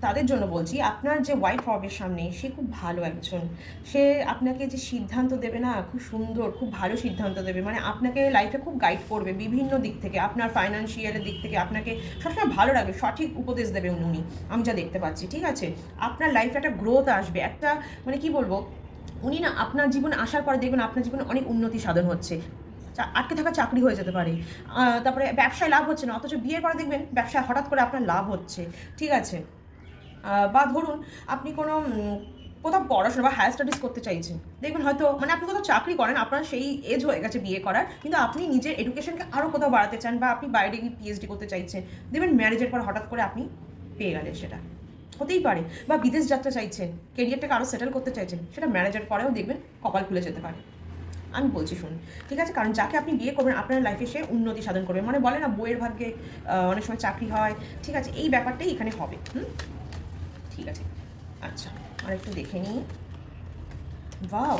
তাদের জন্য বলছি, আপনার যে ওয়াইফ হবে সামনে, সে খুব ভালো একজন। সে আপনাকে যে সিদ্ধান্ত দেবে না, খুব সুন্দর, খুব ভালো সিদ্ধান্ত দেবে, মানে আপনাকে লাইফে খুব গাইড করবে বিভিন্ন দিক থেকে, আপনার ফাইন্যান্সিয়ালের দিক থেকে আপনাকে সবসময় ভালো রাখবে, সঠিক উপদেশ দেবে উনি, আমি যা দেখতে পাচ্ছি, ঠিক আছে? আপনার লাইফে একটা গ্রোথ আসবে, একটা মানে কি বলবো, উনি না আপনার জীবনে আসার পরে দেখবেন আপনার জীবনে অনেক উন্নতি সাধন হচ্ছে। আটকে থাকা চাকরি হয়ে যেতে পারে, তারপরে ব্যবসায় লাভ হচ্ছে না, অথচ বিয়ের পরে দেখবেন ব্যবসায় হঠাৎ করে আপনার লাভ হচ্ছে, ঠিক আছে? বা ধরুন আপনি কোনো কোথাও পড়াশোনা বা হায়ার স্টাডিজ করতে চাইছেন, দেখবেন হয়তো মানে আপনি কোথাও চাকরি করেন, আপনার সেই এজ হয়ে গেছে বিয়ে করার, কিন্তু আপনি নিজের এডুকেশনকে আরও কোথাও বাড়াতে চান, বা আপনি বাইরে গিয়ে পিএইচডি করতে চাইছেন, দেখবেন ম্যারেজের পর হঠাৎ করে আপনি পেয়ে গেলেন, সেটা হতেই পারে। বা বিদেশ যাত্রা চাইছেন, কেরিয়ারটাকে আরও সেটেল করতে চাইছেন, সেটা ম্যারেজের পরেও দেখবেন কপাল খুলে যেতে পারে। আমি বলছি শুনুন, ঠিক আছে? কারণ যাকে আপনি বিয়ে করবেন আপনার লাইফে সে উন্নতি সাধন করবে, মানে বলে না বইয়ের ভাগ্যে অনেক সময় চাকরি হয়, ঠিক আছে? এই ব্যাপারটাই এখানে হবে, ঠিক আছে? আচ্ছা, আর একটু দেখে নিই। ওয়াও,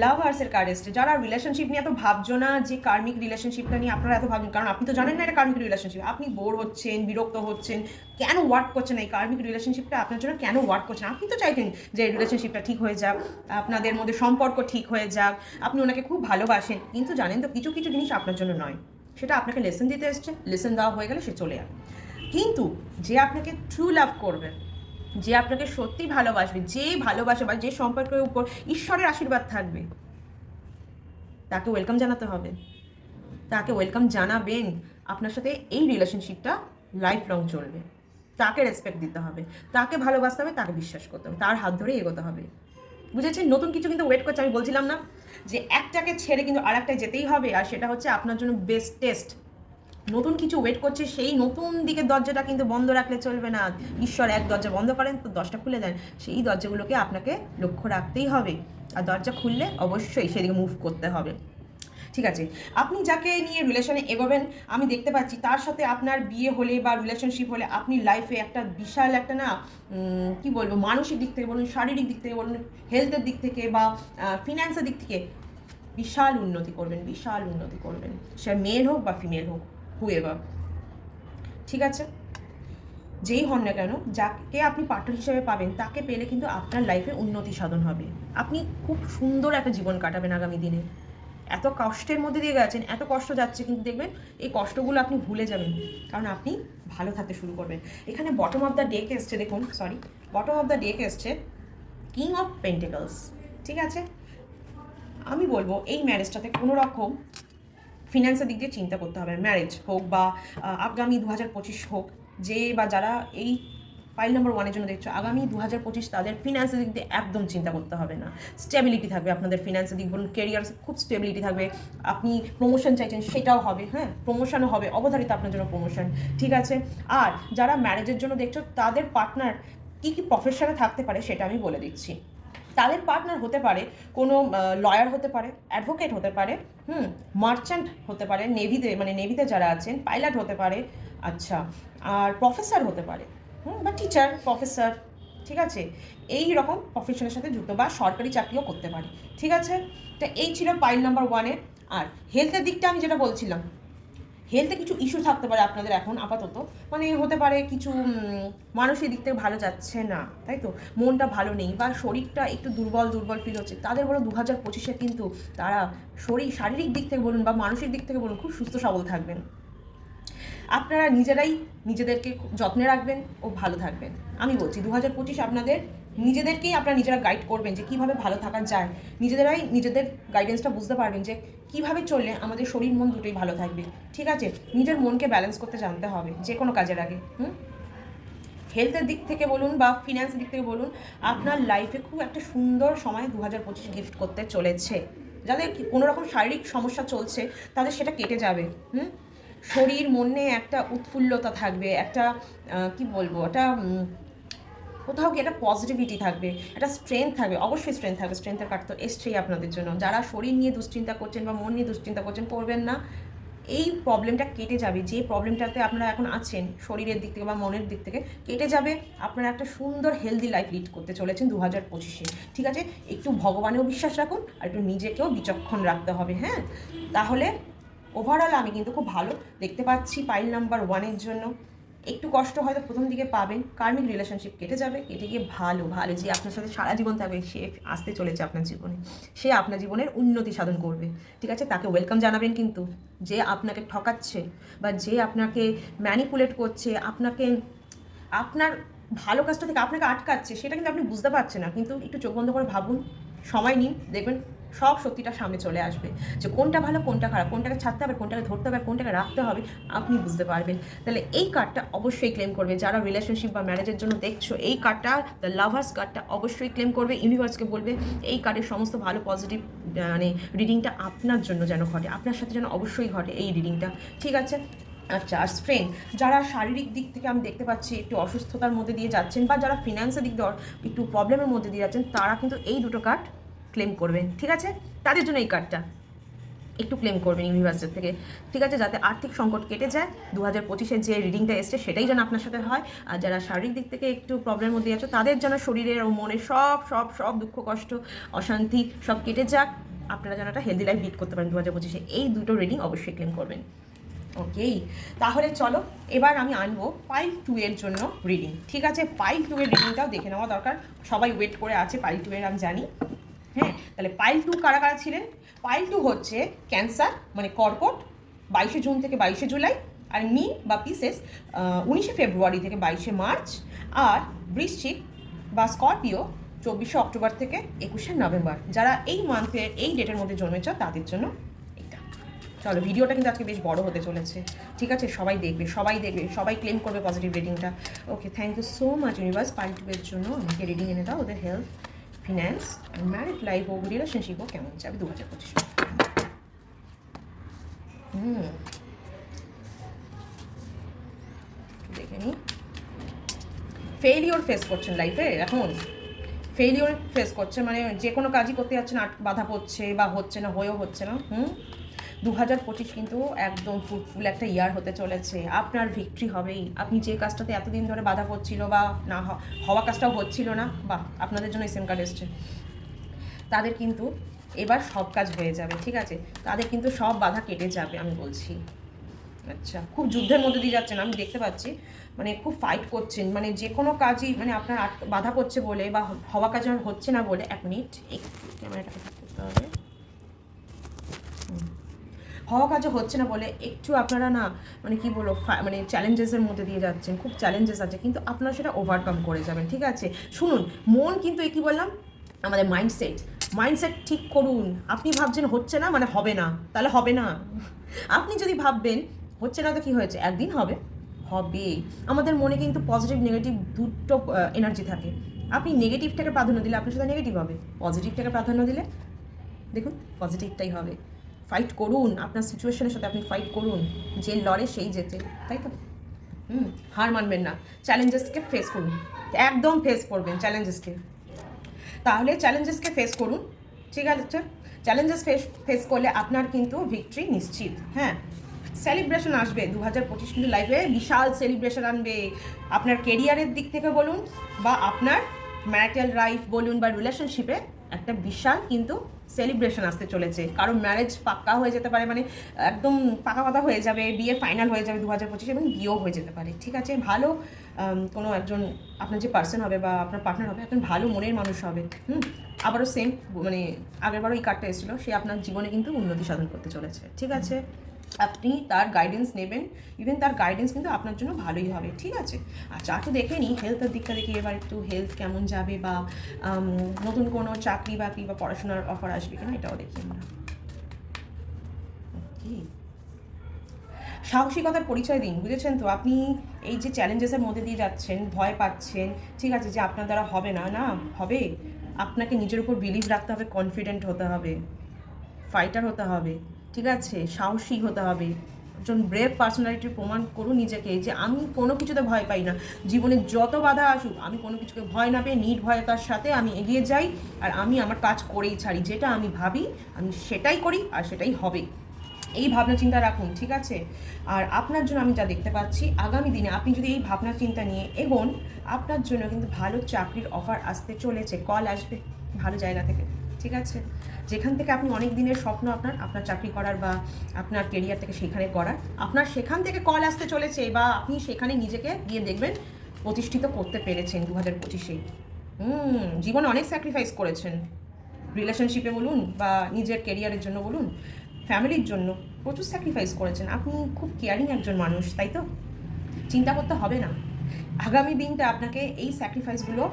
লাভার্সের কার্ড এসছে। যারা রিলেশনশিপ নিয়ে এত ভাবছো না, যে কার্মিক রিলেশনশিপটা নিয়ে আপনারা এত ভাবছেন, কারণ আপনি তো জানেন না এটা কার্মিক রিলেশনশিপ, আপনি বোর হচ্ছেন, বিরক্ত হচ্ছেন, কেন ওয়ার্ক করছে না এই কার্মিক রিলেশনশিপটা আপনার জন্য, কেন ওয়ার্ক করছে না? আপনি তো চাইতেন যে রিলেশনশিপটা ঠিক হয়ে যাক, আপনাদের মধ্যে সম্পর্ক ঠিক হয়ে যাক, আপনি ওনাকে খুব ভালোবাসেন, কিন্তু জানেন তো কিছু কিছু জিনিস আপনার জন্য নয়, সেটা আপনাকে লেসন দিতে এসছে, লেসন দেওয়া হয়ে গেলে সে চলে যাবে। কিন্তু যে আপনাকে ট্রু লাভ করবে, যে আপনাকে সত্যি ভালোবাসবে, যে ভালোবাসে বা যে সম্পর্কের উপর ঈশ্বরের আশীর্বাদ থাকবে, তাকে ওয়েলকাম জানাতে হবে, তাকে ওয়েলকাম জানাবেন। আপনার সাথে এই রিলেশনশিপটা লাইফ লং চলবে, তাকে রেসপেক্ট দিতে হবে, তাকে ভালোবাসতে হবে, তাকে বিশ্বাস করতে হবে, তার হাত ধরে এগোতে হবে, বুঝেছেন? নতুন কিছু কিন্তু ওয়েট করছে, আমি বলছিলাম না যে একটাকে ছেড়ে কিন্তু আর একটায় যেতেই হবে, আর সেটা হচ্ছে আপনার জন্য বেস্ট টেস্ট। নতুন কিছু ওয়েট করছে, সেই নতুন দিকের দরজাটা কিন্তু বন্ধ রাখলে চলবে না। ঈশ্বর এক দরজা বন্ধ করেন তো 10টা খুলে দেন, সেই দরজাগুলোকে আপনাকে লক্ষ্য রাখতেই হবে, আর দরজা খুললে অবশ্যই সেদিকে মুভ করতে হবে, ঠিক আছে, আপনি যাকে নিয়ে রিলেশনে এগোবেন আমি দেখতে পাচ্ছি তার সাথে আপনার বিয়ে হলে বা রিলেশনশিপ হলে আপনি লাইফে একটা বিশাল একটা না কি বলবো, মানসিক দিক থেকে বলুন, শারীরিক দিক থেকে বলুন, হেলথের দিক থেকে বা ফিনান্সের দিক থেকে বিশাল উন্নতি করবেন, বিশাল উন্নতি করবেন, সে মেল হোক বা ফিমেল হোক, হুয়েভার। ঠিক আছে, যেই হন না কেন, যাকে আপনি পার্টনার হিসেবে পাবেন তাকে পেলে কিন্তু আপনার লাইফে উন্নতি সাধন হবে। আপনি খুব সুন্দর একটা জীবন কাটাবেন আগামী দিনে। এত কষ্টের মধ্যে দিয়ে গেছেন, এত কষ্ট যাচ্ছে, কিন্তু দেখবেন এই কষ্টগুলো আপনি ভুলে যাবেন, কারণ আপনি ভালো থাকতে শুরু করবেন। এখানে বটম অফ দ্য ডেক এসছে, দেখুন, sorry, bottom of the deck এসছে কিং অফ পেন্টিকলস। ঠিক আছে, আমি বলবো এই ম্যারেজটাতে কোনো রকম ফিনান্সের দিক দিয়ে চিন্তা করতে হবে। ম্যারেজ হোক বা আগামী 2025 হোক, যে বা যারা এই ফাইল নাম্বার 1-এর জন্য দেখছো, আগামী 2025 তাদের ফিনান্সের দিক দিয়ে একদম চিন্তা করতে হবে না। স্টেবিলিটি থাকবে আপনাদের ফিনান্সের দিক বলুন, কেরিয়ার খুব স্টেবিলিটি থাকবে। আপনি প্রমোশন চাইছেন সেটাও হবে, হ্যাঁ, প্রমোশনও হবে, অবধারিত আপনার জন্য প্রমোশন। ঠিক আছে, আর যারা ম্যারেজের জন্য দেখছো তাদের পার্টনার কী কী প্রফেশনে থাকতে পারে সেটা আমি বলে দিচ্ছি। তাদের পার্টনার হতে পারে কোনো লয়ার হতে পারে, অ্যাডভোকেট হতে পারে, মার্চেন্ট হতে পারে, নেভিতে মানে নেভিতে যারা আছেন, পাইলট হতে পারে, আচ্ছা, আর প্রফেসর হতে পারে, বা টিচার, প্রফেসর। ঠিক আছে, এই রকম প্রফেশনের সাথে যুক্ত, বা সরকারি চাকরিও করতে পারে। ঠিক আছে, তো এই ছিল পাইল নাম্বার 1-এর। আর হেলথের দিকটা আমি যেটা বলছিলাম, হেলথে কিছু ইস্যু থাকতে পারে আপনাদের এখন আপাতত, মানে হতে পারে কিছু মানসিক দিক থেকে ভালো যাচ্ছে না, তাই তো, মনটা ভালো নেই বা শরীরটা একটু দুর্বল দুর্বল ফিল হচ্ছে, তাদের বলো 2025-এ কিন্তু তারা শারীরিক দিক থেকে বলুন বা মানসিক দিক থেকে বলুন খুব সুস্থ সবল থাকবেন। আপনারা নিজেরাই নিজেদেরকে যত্নে রাখবেন ও ভালো থাকবেন। আমি বলছি 2025 আপনাদের নিজেদেরকেই আপনারা নিজেরা গাইড করবেন যে কীভাবে ভালো থাকা যায়। নিজেদেরাই নিজেদের গাইডেন্সটা বুঝতে পারবেন যে কীভাবে চললে আমাদের শরীর মন দুটোই ভালো থাকবে। ঠিক আছে, নিজের মনকে ব্যালেন্স করতে জানতে হবে যে কোনো কাজের আগে। হেলথের দিক থেকে বলুন বা ফিনান্সের দিক থেকে বলুন, আপনার লাইফে খুব একটা সুন্দর সময় 2025 গিফট করতে চলেছে। যাদের কোনো রকম শারীরিক সমস্যা চলছে তাদের সেটা কেটে যাবে। শরীর মনে একটা উৎফুল্লতা থাকবে, একটা কি বলবো, একটা কোথাও কি একটা পজিটিভিটি থাকবে, একটা স্ট্রেংথ থাকবে, অবশ্যই স্ট্রেংথ থাকবে। স্ট্রেংথের কার্ড তো এসছেই আপনাদের জন্য। যারা শরীর নিয়ে দুশ্চিন্তা করছেন বা মন নিয়ে দুশ্চিন্তা করছেন, করবেন না, এই প্রবলেমটা কেটে যাবে। যে প্রবলেমটাতে আপনারা এখন আছেন শরীরের দিক থেকে বা মনের দিক থেকে কেটে যাবে। আপনারা একটা সুন্দর হেলদি লাইফ লিড করতে চলেছেন 2025-এ। ঠিক আছে, একটু ভগবানেও বিশ্বাস রাখুন আর একটু নিজেকেও বিচক্ষণ রাখতে হবে, হ্যাঁ, তাহলে ওভারঅল আমি কিন্তু খুব ভালো দেখতে পাচ্ছি পাইল নাম্বার 1-এর জন্য। একটু কষ্ট হয়তো প্রথম দিকে পাবেন, কার্মিক রিলেশনশিপ কেটে যাবে, কেটে গিয়ে ভালো ভালো যে আপনার সাথে সারা জীবন থাকবে সে আসতে চলেছে আপনার জীবনে, সে আপনার জীবনের উন্নতি সাধন করবে। ঠিক আছে, তাকে ওয়েলকাম জানাবেন, কিন্তু যে আপনাকে ঠকাচ্ছে বা যে আপনাকে ম্যানিপুলেট করছে, আপনাকে আপনার ভালো কাজটা থেকে আপনাকে আটকাচ্ছে, সেটা কিন্তু আপনি বুঝতে পারছেন না, কিন্তু একটু চোখ বন্ধ করে ভাবুন, সময় নিন, দেখবেন সব সত্যিটা সামনে চলে আসবে যে কোনটা ভালো কোনটা খারাপ, কোনটাকে ছাড়তে হবে কোনটাকে ধরতে হবে কোনটাকে রাখতে হবে, আপনি বুঝতে পারবেন। তাহলে এই কার্ডটা অবশ্যই ক্লেম করবে। যারা রিলেশনশিপ বা ম্যারেজের জন্য দেখছো, এই কার্ডটা, দ্য লাভার্স কার্ডটা অবশ্যই ক্লেম করবে। ইউনিভার্সকে বলবে এই কার্ডের সমস্ত ভালো পজিটিভ মানে রিডিংটা আপনার জন্য যেন ঘটে, আপনার সাথে যেন অবশ্যই ঘটে এই রিডিংটা। ঠিক আছে, আচ্ছা, আর স্ট্রেংথ, যারা শারীরিক দিক থেকে আমি দেখতে পাচ্ছি একটু অসুস্থতার মধ্যে দিয়ে যাচ্ছেন বা যারা ফিনান্সের দিক দিয়ে একটু প্রবলেমের মধ্যে দিয়ে যাচ্ছেন, তারা কিন্তু এই দুটো কার্ড ক্লেম করবেন। ঠিক আছে, তাদের জন্য এই কার্ডটা একটু ক্লেম করবেন ইউনিভার্সের থেকে। ঠিক আছে, যাতে আর্থিক সংকট কেটে যায়, 2025-এর যে রিডিংটা এসছে সেটাই যেন আপনার সাথে হয়। আর যারা শারীরিক দিক থেকে একটু প্রবলেমের মধ্যে আছে তাদের যেন শরীরের ও মনের সব সব সব দুঃখ কষ্ট অশান্তি সব কেটে যাক, আপনারা যেন একটা হেলদি লাইফ লিড করতে পারেন 2025-এ। এই দুটো রিডিং অবশ্যই ক্লেম করবেন। ওকে, তাহলে চলো এবার আমি আনবো পাইল 2-এর জন্য রিডিং। ঠিক আছে, পাইল 2-এর রিডিংটাও দেখে নেওয়া দরকার, সবাই ওয়েট করে আছে পাইল 2-এর, আমি জানি। হ্যাঁ, তাহলে পাইল 2 কারা কারা ছিলেন? পাইল 2 হচ্ছে ক্যান্সার মানে কর্কট, 22শে জুন থেকে 22শে জুলাই, আর মীন বা পিসেস 19শে ফেব্রুয়ারি থেকে 22শে মার্চ, আর বৃশ্চিক বা স্করপিও 24শে অক্টোবর থেকে 21শে নভেম্বর। যারা এই মান্থের এই ডেটের মধ্যে জন্মেছ তাদের জন্য এটা। চলো, ভিডিওটা কিন্তু আজকে বেশ বড় হতে চলেছে। ঠিক আছে, সবাই দেখবে, সবাই ক্লেম করবে পজিটিভ রিডিংটা। Okay, thank you so much universe, pile 2-এর জন্য আমাকে রিডিং এনে দাও। ওদের হেলথ, ফিন্যান্স, ম্যারিড লাইফ ও রিলেশনশিপও কেমন যাবে 2025। দেখে নি, ফেইলিওর ফেস করছেন লাইফে এখন, ফেইলিওর ফেস করছে, মানে যে কোনো কাজই করতে যাচ্ছেন বাধা পড়ছে বা হচ্ছে না, হয়েও হচ্ছে না। 2025 কিন্তু একদম ফ্রুটফুল একটা ইয়ার হতে চলেছে। আপনার ভিক্টরি হবেই। আপনি যে কাজটাতে এতদিন ধরে বাধা পড়ছিল বা না হওয়া কাজটাও হচ্ছিল না, বা আপনাদের জন্য সেম কার্ড এসছে, তাদের কিন্তু এবার সব কাজ হয়ে যাবে, ঠিক আছে? তাদের কিন্তু সব বাধা কেটে যাবে, আমি বলছি। আচ্ছা, খুব যুদ্ধের মধ্যে দিয়ে যাচ্ছেন আমি দেখতে পাচ্ছি, মানে খুব ফাইট করছেন, মানে যে কোনো কাজই মানে আপনার বাধা পড়ছে বলে বা হওয়া কাজ হচ্ছে না বলে। 1 মিনিট, একটু ক্যামেরাটাকে ঠিক করতে হবে। হওয়া কাজও হচ্ছে না বলে একটু আপনারা না মানে কি বলবো, মানে চ্যালেঞ্জেসের মধ্যে দিয়ে যাচ্ছেন, খুব চ্যালেঞ্জেস আছে, কিন্তু আপনারা সেটা ওভারকাম করে যাবেন, ঠিক আছে? শুনুন, মন কিন্তু কী বললাম, আমাদের মাইন্ডসেট ঠিক করুন। আপনি ভাবছেন হচ্ছে না মানে হবে না, তাহলে হবে না। আপনি যদি ভাববেন হচ্ছে না তো কী হয়েছে, একদিন হবে, হবে। আমাদের মনে কিন্তু পজিটিভ নেগেটিভ দুটো এনার্জি থাকে। আপনি নেগেটিভটাকে প্রাধান্য দিলে আপনার সাথে নেগেটিভ হবে, পজিটিভটাকে প্রাধান্য দিলে দেখুন পজিটিভটাই হবে। ফাইট করুন, আপনার সিচুয়েশনের সাথে আপনি ফাইট করুন, যে লড়ে সেই জেতে, তাই তো? হার মানবেন না, চ্যালেঞ্জেসকে ফেস করুন, একদম ফেস করবেন চ্যালেঞ্জেসকে। তাহলে চ্যালেঞ্জেসকে ফেস করুন, ঠিক আছে? চ্যালেঞ্জেস ফেস করলে আপনার কিন্তু ভিক্টরি নিশ্চিত। হ্যাঁ, সেলিব্রেশন আসবে 2025, কিন্তু লাইফে বিশাল সেলিব্রেশন আনবে। আপনার কেরিয়ারের দিক থেকে বলুন বা আপনার ম্যারিটাল লাইফ বলুন বা রিলেশনশিপে একটা বিশাল কিন্তু সেলিব্রেশন আসতে চলেছে। কারণ ম্যারেজ পাক্কা হয়ে যেতে পারে, মানে একদম পাকা কথা হয়ে যাবে, বিয়ে ফাইনাল হয়ে যাবে 2025, এবং বিয়েও হয়ে যেতে পারে, ঠিক আছে? ভালো কোনো একজন আপনার যে পার্সন হবে বা আপনার পার্টনার হবে, একজন ভালো মনের মানুষ হবে। আবারও সেম, মানে আগেরবারও এই কার্ডটা এসেছিলো, সে আপনার জীবনে কিন্তু উন্নতি সাধন করতে চলেছে, ঠিক আছে? আপনি তার গাইডেন্স নেবেন, ইভেন তার গাইডেন্স কিন্তু আপনার জন্য ভালোই হবে, ঠিক আছে? আচ্ছা, তো দেখে নিই হেলথের দিকটা, দেখি এবার একটু হেলথ কেমন যাবে, বা নতুন কোনো চাকরি বাকরি বা পড়াশোনার অফার আসবে কিনা, এটাও দেখি আমরা। কি সাহসিকতার পরিচয় দিন, বুঝেছেন তো? আপনি এই যে চ্যালেঞ্জেসের মধ্যে দিয়ে যাচ্ছেন, ভয় পাচ্ছেন, ঠিক আছে, যে আপনার দ্বারা হবে না, না হবে। আপনাকে নিজের উপর বিলিভ রাখতে হবে, কনফিডেন্ট হতে হবে, ফাইটার হতে হবে, ঠিক আছে? সাহসী হতে হবে, একজন ব্রেভ পার্সোনালিটির প্রমাণ করুন নিজেকে যে আমি কোনো কিছুতে ভয় পাই না। জীবনে যত বাধা আসুক আমি কোনো কিছুকে ভয় না পেয়ে নির্ভয়তার সাথে আমি এগিয়ে যাই, আর আমি আমার কাজ করেই ছাড়ি। যেটা আমি ভাবি আমি সেটাই করি, আর সেটাই হবে। এই ভাবনা চিন্তা রাখুন, ঠিক আছে? আর আপনার জন্য আমি যা দেখতে পাচ্ছি, আগামী দিনে আপনি যদি এই ভাবনা চিন্তা নিয়ে এগোন, আপনার জন্য কিন্তু ভালো চাকরির অফার আসতে চলেছে, কল আসবে ভালো জায়গা থেকে, ঠিক আছে? যেখান থেকে আপনি অনেক দিনের স্বপ্ন আপনার চাকরি করার বা আপনার কেরিয়ার থেকে সেখানে করার, আপনার সেখান থেকে কল আসতে চলেছে, বা আপনি সেখানে নিজেকে গিয়ে দেখবেন প্রতিষ্ঠিত করতে পেরেছেন 2025-এ। জীবনে অনেক স্যাক্রিফাইস করেছেন, রিলেশনশিপে বলুন বা নিজের কেরিয়ারের জন্য বলুন, ফ্যামিলির জন্য প্রচুর স্যাক্রিফাইস করেছেন। আপনি খুব কেয়ারিং একজন মানুষ, তাই তো? চিন্তা করতে হবে না, আগামী দিনটা আপনাকে এই স্যাক্রিফাইসগুলো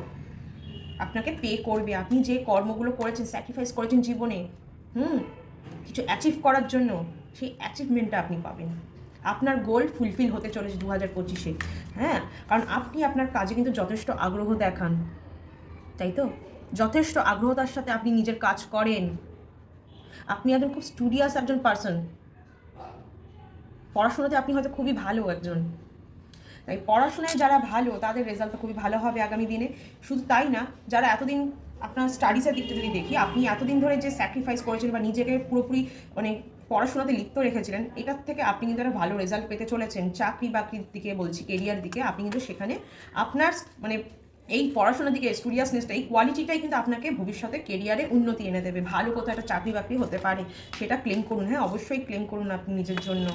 আপনাকে পে করবে। আপনি যে কর্মগুলো করেছেন, স্যাক্রিফাইস করেছেন জীবনে কিছু অ্যাচিভ করার জন্য, সেই অ্যাচিভমেন্টটা আপনি পাবেন। আপনার গোল ফুলফিল হতে চলেছে 2025-এ। হ্যাঁ, কারণ আপনি আপনার কাজে কিন্তু যথেষ্ট আগ্রহ দেখান, তাই তো? যথেষ্ট আগ্রহতার সাথে আপনি নিজের কাজ করেন। আপনি একজন খুব স্টুডিয়াস একজন পার্সন। পড়াশোনাতে আপনি হয়তো খুবই ভালো একজন, তাই পড়াশোনায় যারা ভালো তাদের রেজাল্ট তো খুবই ভালো হবে আগামী দিনে। শুধু তাই না, যারা এতদিন আপনার স্টাডিজের দিকটা যদি দেখি, আপনি এতদিন ধরে যে স্যাক্রিফাইস করেছেন বা নিজেকে পুরোপুরি মানে পড়াশোনাতে লিপ্ত রেখেছিলেন, এটার থেকে আপনি কিন্তু একটা ভালো রেজাল্ট পেতে চলেছেন। চাকরি বাকরির দিকে বলছি, কেরিয়ার দিকে, আপনি কিন্তু সেখানে আপনার মানে এই পড়াশোনার দিকে স্টুডিয়াসনেসটা, এই কোয়ালিটিটাই কিন্তু আপনাকে ভবিষ্যতে কেরিয়ারে উন্নতি এনে দেবে। ভালো কোথাও একটা চাকরি বাকরি হতে পারে, সেটা ক্লেম করুন। হ্যাঁ, অবশ্যই ক্লেম করুন আপনি নিজের জন্য।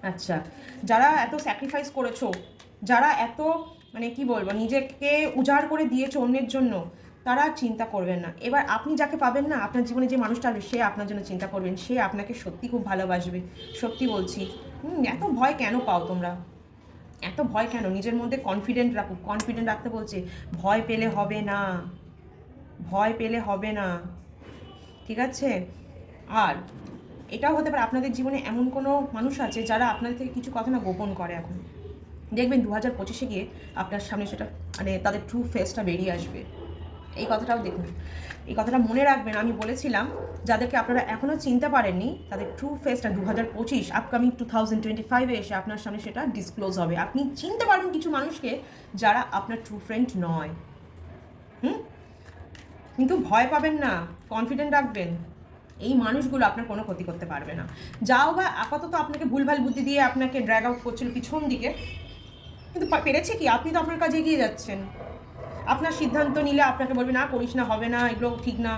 আচ্ছা, যারা এত স্যাক্রিফাইস করেছো, যারা এত মানে কি বলবো নিজেকে উজাড় করে দিয়েছো অন্যের জন্য, তারা চিন্তা করবেন না। এবার আপনি যাকে পাবেন না, আপনার জীবনে যে মানুষটা আসবে, সে আপনার জন্য চিন্তা করবেন, সে আপনাকে সত্যি খুব ভালোবাসবে, সত্যি বলছি। এত ভয় কেন পাও তোমরা? এত ভয় কেন? নিজের মধ্যে কনফিডেন্ট রাখো, কনফিডেন্ট রাখতে বলছে। ভয় পেলে হবে না, ভয় পেলে হবে না, ঠিক আছে? আর এটাও হতে পারে আপনাদের জীবনে এমন কোনো মানুষ আছে যারা আপনাদের থেকে কিছু কথা না গোপন করে। এখন দেখবেন 2025-এ গিয়ে আপনার সামনে সেটা মানে তাদের ট্রু ফেসটা বেরিয়ে আসবে। এই কথাটাও দেখুন, এই কথাটা মনে রাখবেন। আমি বলেছিলাম যাদেরকে আপনারা এখনও চিনতে পারেননি, তাদের ট্রু ফেসটা 2025 আপকামিং 2025-এ এসে আপনার সামনে সেটা ডিসক্লোজ হবে। আপনি চিনতে পারবেন কিছু মানুষকে যারা আপনার ট্রু ফ্রেন্ড নয়। কিন্তু ভয় পাবেন না, কনফিডেন্ট রাখবেন, এই মানুষগুলো আপনার কোনো ক্ষতি করতে পারবে না। যাও বা আপাতত আপনাকে ভুলভাল বুদ্ধি দিয়ে আপনাকে ড্র্যাগ আউট করছিল পিছন দিকে, কিন্তু পেরেছে কি? আপনি তো আপনার কাজে এগিয়ে যাচ্ছেন। আপনার সিদ্ধান্ত নিলে আপনাকে বলবে না করিস না, হবে না, এগুলো ঠিক না।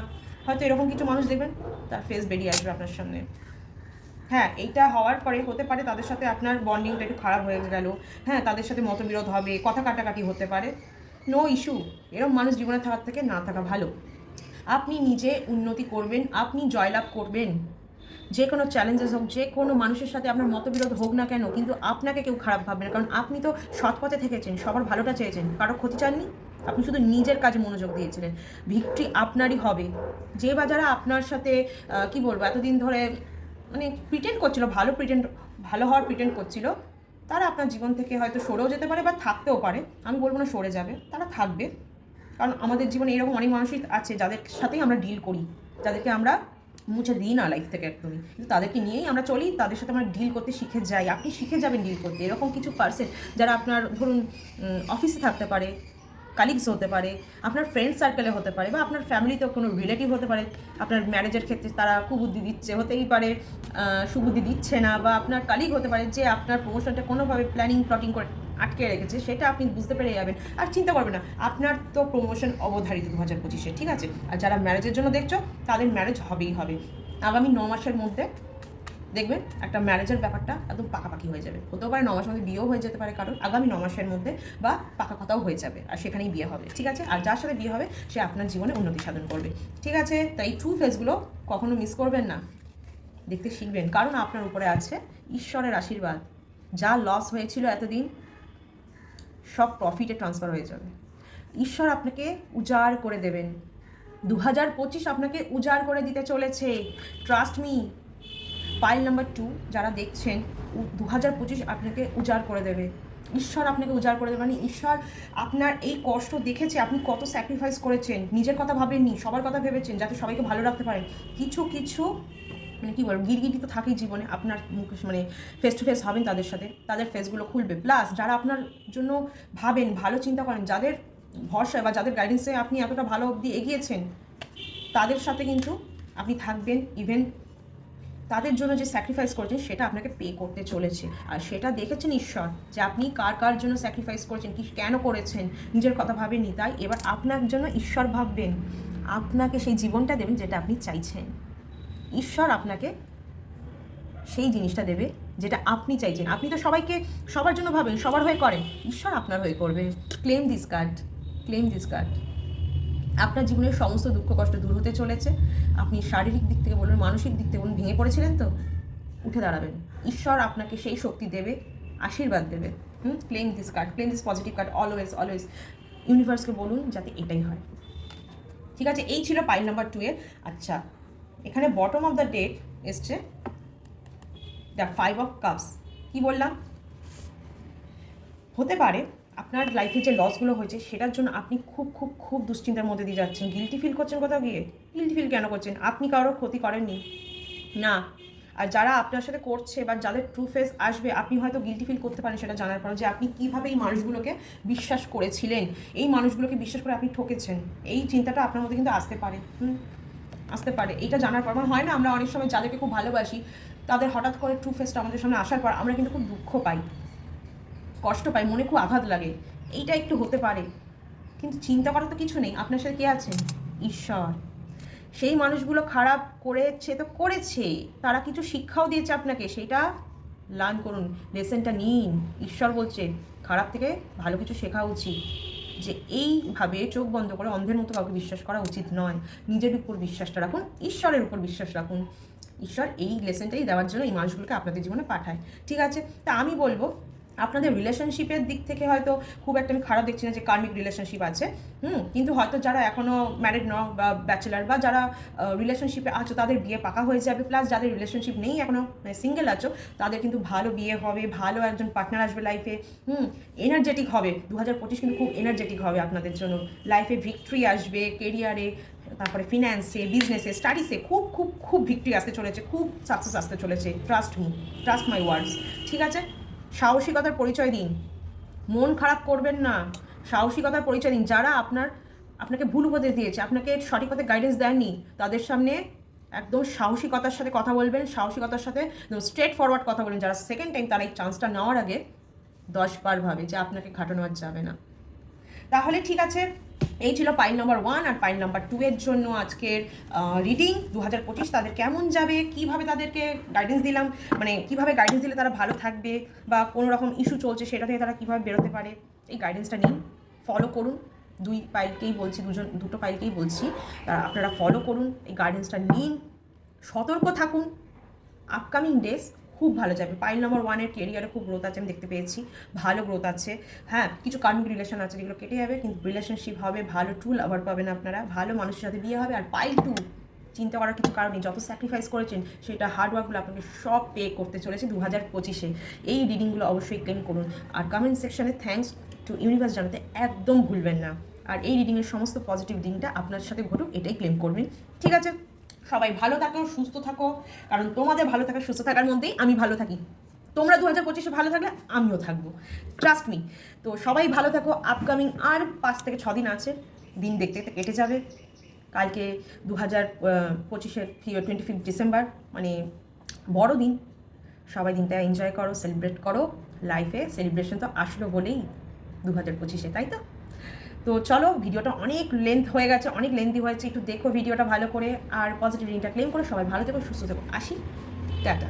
হয়তো এরকম কিছু মানুষ দেখবেন তার ফেস বেরিয়ে আসবে আপনার সামনে। হ্যাঁ, এইটা হওয়ার পরে হতে পারে তাদের সাথে আপনার বন্ডিংটা একটু খারাপ হয়ে গেল। হ্যাঁ, তাদের সাথে মতবিরোধ হবে, কথা কাটাকাটি হতে পারে। No issue. এরকম মানুষ জীবনে থাকার থেকে না থাকা ভালো। আপনি নিজে উন্নতি করবেন, আপনি জয়লাভ করবেন। যে কোনো চ্যালেঞ্জেস হোক, যে কোনো মানুষের সাথে আপনার মতবিরোধ হোক না কেন, কিন্তু আপনাকে কেউ খারাপ ভাববে না, কারণ আপনি তো সৎ পথে থেকেছেন, সবার ভালোটা চেয়েছেন, কারো ক্ষতি চাননি। আপনি শুধু নিজের কাজে মনোযোগ দিয়েছিলেন। ভিক্টরি আপনারই হবে। যে বা যারা আপনার সাথে কি বলবো, এতদিন ধরে মানে প্রিটেন্ড করছিল, ভালো হওয়ার প্রিটেন্ড করছিল, তারা আপনার জীবন থেকে হয়তো সরেও যেতে পারে বা থাকতেও পারে। আমি বলবো না সরে যাবে, তারা থাকবে। কারণ আমাদের জীবনে এরকম অনেক মানুষই আছে যাদের সাথেই আমরা ডিল করি, যাদেরকে আমরা মুছে দিই না লাইফ থেকে একদমই, কিন্তু তাদেরকে নিয়েই আমরা চলি, তাদের সাথে আমরা ডিল করতে শিখে যাই। আপনি শিখে যাবেন ডিল করতে। এরকম কিছু পার্সন যারা আপনার ধরুন অফিসে থাকতে পারে, কালিগস হতে পারে, আপনার ফ্রেন্ড সার্কেলে হতে পারে, বা আপনার ফ্যামিলিতেও কোনো রিলেটিভ হতে পারে। আপনার ম্যারেজের ক্ষেত্রে তারা কুবুদ্ধি দিচ্ছে, হতেই পারে সুবুদ্ধি দিচ্ছে না, বা আপনার কালিগ হতে পারে যে আপনার প্রমোশনটা কোনোভাবে প্ল্যাটিং করে আটকে রেখেছে, সেটা আপনি বুঝতে পেরে যাবেন। আর চিন্তা করবেন না, আপনার তো প্রমোশন অবধারিত 2025-এ, ঠিক আছে? আর যারা ম্যারেজের জন্য দেখছো, তাদের ম্যারেজ হবেই হবে। আগামী 9 মাসের মধ্যে দেখবেন একটা ম্যারেজের ব্যাপারটা একদম পাকাপাকি হয়ে যাবে। হতেও পারে 9 মাসের মধ্যে বিয়েও হয়ে যেতে পারে কারণ, আগামী 9 মাসের মধ্যে, বা পাকা কথাও হয়ে যাবে, আর সেখানেই বিয়ে হবে, ঠিক আছে? আর যার সাথে বিয়ে হবে সে আপনার জীবনে উন্নতি সাধন করবে, ঠিক আছে? তাই ট্রু ফেসগুলো কখনো মিস করবেন না, দেখতে শিখবেন, কারণ আপনার উপরে আছে ঈশ্বরের আশীর্বাদ। যা লস হয়েছিল এতদিন সব প্রফিটে ট্রান্সফার হয়ে যাবে। ঈশ্বর আপনাকে উজাড় করে দেবেন। 2025 আপনাকে উজাড় করে দিতে চলেছে, ট্রাস্ট মি। পাইল নাম্বার 2 যারা দেখছেন, 2025 আপনাকে উজাড় করে দেবে। ঈশ্বর আপনাকে উজাড় করে দেবে, মানে ঈশ্বর আপনার এই কষ্ট দেখেছে, আপনি কত স্যাক্রিফাইস করেছেন, নিজের কথা ভাবেননি, সবার কথা ভেবেছেন যাতে সবাইকে ভালো রাখতে পারেন। কিছু মানে কী বলবো, গিরগিটি তো থাকেই জীবনে, আপনার মুখ মানে ফেস টু ফেস হবেন তাদের সাথে, তাদের ফেসগুলো খুলবে। প্লাস যারা আপনার জন্য ভাবেন, ভালো চিন্তা করেন, যাদের ভরসায় বা যাদের গাইডেন্সে আপনি এতটা ভালো অবধি এগিয়েছেন, তাদের সাথে কিন্তু আপনি থাকবেন। ইভেন তাদের জন্য যে স্যাক্রিফাইস করছেন সেটা আপনাকে পে করতে চলেছে, আর সেটা দেখেছেন ঈশ্বর যে আপনি কার জন্য স্যাক্রিফাইস করেছেন, কি কেন করেছেন, নিজের কথা ভাবেননি। তাই এবার আপনার জন্য ঈশ্বর ভাববেন, আপনাকে সেই জীবনটা দেবেন যেটা আপনি চাইছেন। ঈশ্বর আপনাকে সেই জিনিসটা দেবে যেটা আপনি চাইছেন। আপনি তো সবাইকে সবার জন্য ভাবেন, সবার হয়ে করেন, ঈশ্বর আপনার হয়ে করবে। Claim this card, claim this card. আপনার জীবনের সমস্ত দুঃখ কষ্ট দূর হতে চলেছে। আপনি শারীরিক দিক থেকে বলুন, মানসিক দিক থেকে বলুন, ভেঙে পড়েছিলেন তো, উঠে দাঁড়াবেন। ঈশ্বর আপনাকে সেই শক্তি দেবে, আশীর্বাদ দেবে। Claim this card, claim this positive card, always always. ইউনিভার্সকে বলুন যাতে এটাই হয়, ঠিক আছে? এই ছিল পাইল নাম্বার 2 এর। আচ্ছা, এখানে বটম অফ দ্য ডেক এসছে দ্য 5 অফ কাপস। কী বললাম? হতে পারে আপনার লাইফে যে লসগুলো হয়েছে সেটার জন্য আপনি খুব খুব খুব দুশ্চিন্তার মধ্যে দিয়ে যাচ্ছেন, গিল্টি ফিল করছেন কোথাও গিয়ে। গিল্টি ফিল কেন করছেন? আপনি কারোর ক্ষতি করেননি না। আর যারা আপনার সাথে করছে বা যাদের ট্রু ফেস আসবে, আপনি হয়তো গিল্টি ফিল করতে পারেন সেটা জানার পর, যে আপনি কীভাবে এই মানুষগুলোকে বিশ্বাস করেছিলেন, এই মানুষগুলোকে বিশ্বাস করে আপনি ঠকেছেন। এই চিন্তাটা আপনার মধ্যে কিন্তু আসতে পারে, আসতে পারে। এইটা জানার পর হয় না, আমরা অনেক সময় যাদেরকে খুব ভালোবাসি তাদের হঠাৎ করে ট্রু ফেসটা আমাদের সামনে আসার পর আমরা কিন্তু খুব দুঃখ পাই, কষ্ট পাই, মনে খুব আঘাত লাগে। এইটা একটু হতে পারে, কিন্তু চিন্তা করার তো কিছু নেই। আপনার সাথে কে আছেন? ঈশ্বর। সেই মানুষগুলো খারাপ করেছে তো করেছে, তারা কিছু শিক্ষাও দিয়েছে আপনাকে, সেইটা লার্ন করুন, লেসনটা নিন। ঈশ্বর বলছে খারাপ থেকে ভালো কিছু শেখা উচিত, যে এইভাবে চোখ বন্ধ করে অন্ধের মতো কাউকে বিশ্বাস করা উচিত নয়। নিজের উপর বিশ্বাসটা রাখুন, ঈশ্বরের উপর বিশ্বাস রাখুন। ঈশ্বর এই লেসনটাই দেওয়ার জন্য এই মানুষগুলোকে আপনাদের জীবনে পাঠায়, ঠিক আছে? তা আমি বলবো আপনাদের রিলেশনশিপের দিক থেকে হয়তো খুব একটা আমি খারাপ দেখছি না, যে কার্মিক রিলেশনশিপ আছে, কিন্তু হয়তো যারা এখনও ম্যারিড ন বা ব্যাচেলার, বা যারা রিলেশনশিপে আছো তাদের বিয়ে পাকা হয়ে যাবে। প্লাস যাদের রিলেশনশিপ নেই এখনও, সিঙ্গেল আছো, তাদের কিন্তু ভালো বিয়ে হবে, ভালো একজন পার্টনার আসবে লাইফে। এনার্জেটিক হবে 2025, কিন্তু খুব এনার্জেটিক হবে আপনাদের জন্য। লাইফে ভিক্টরি আসবে, কেরিয়ারে, তারপরে ফিন্যান্সে, বিজনেসে, স্টাডিসে খুব খুব খুব ভিক্টরি আসতে চলেছে, খুব সাকসেস আসতে চলেছে। ট্রাস্ট মি, ট্রাস্ট মাই ওয়ার্ডস, ঠিক আছে? সাহসিকতার পরিচয় দিন, মন খারাপ করবেন না, সাহসিকতার পরিচয় দিন। যারা আপনাকে ভুল উপদেশ দিয়েছে, আপনাকে সঠিক পথে গাইডেন্স দেননি, তাদের সামনে একদম সাহসিকতার সাথে কথা বলবেন, সাহসিকতার সাথে স্ট্রেট ফরওয়ার্ড কথা বলবেন। যারা সেকেন্ড টাইম তারা এই চান্সটা নেওয়ার আগে 10 বার ভাবে যে আপনাকে খাটানো আর যাবে না। তাহলে ঠিক আছে, এই ছিল পাইল নাম্বার 1 আর পাইল নাম্বার 2 এর জন্য আজকের রিডিং। 2025 তাদের কেমন যাবে, কিভাবে তাদেরকে গাইডেন্স দিলাম, মানে কিভাবে গাইডেন্স দিলে তারা ভালো থাকবে, বা কোনো রকম ইস্যু চলছে সেটা থেকে তারা কীভাবে বেরোতে পারে, এই গাইডেন্সটা নিন, ফলো করুন। দুটো পাইলকেই বলছি, আপনারা ফলো করুন, এই গাইডেন্সটা নিন, সতর্ক থাকুন। আপকামিং ডেজ খুব ভালো যাবে। পাইল নাম্বার 1-এর কেরিয়ারে খুব গ্রোথ আছে, আমি দেখতে পেয়েছি, ভালো গ্রোথ আছে। হ্যাঁ, কিছু কার্মিক রিলেশন আছে যেগুলো কেটে যাবে, কিন্তু রিলেশনশিপ হবে, ভালো ট্রু লাভার পাবেন আপনারা, ভালো মানুষের সাথে বিয়ে হবে। আর পাইল 2 চিন্তা করার কিছু কারণ নেই, যত স্যাক্রিফাইস করেছেন সেটা হার্ডওয়ার্কগুলো আপনাকে সব পে করতে চলেছে 2025-এ। এই রিডিংগুলো অবশ্যই ক্লেম করুন, আর কমেন্ট সেকশনে থ্যাঙ্কস টু ইউনিভার্স জানাতে একদম ভুলবেন না। আর এই রিডিংয়ের সমস্ত পজিটিভ দিনটা আপনার সাথে ঘটুক, এটাই ক্লেম করবেন। ঠিক আছে, সবাই ভালো থাকো, সুস্থ থাকো, কারণ তোমাদের ভালো থাকা সুস্থ থাকার মধ্যেই আমি ভালো থাকি। তোমরা 2025-এ ভালো থাকলে আমিও থাকবো, ট্রাস্ট মি। তো সবাই ভালো থাকো। আপকামিং আর 5 থেকে 6 দিন আছে, দিন দেখতে দেখতে কেটে যাবে। কালকে 2025-এর 25 ডিসেম্বর, মানে বড় দিন। সবাই দিনটা এনজয় করো, সেলিব্রেট করো। লাইফে সেলিব্রেশন তো আসলো বলেই 2025-এ, তাই তো? তো চলো, ভিডিওটা অনেক লেন্থ হয়ে গেছে, অনেক লেন্থি হয়েছে, একটু দেখো ভিডিওটা ভালো করে, আর পজিটিভ রিডিংটা ক্লেম করে সবাই ভালো থেকো, সুস্থ থেকো। আসি, টাটা।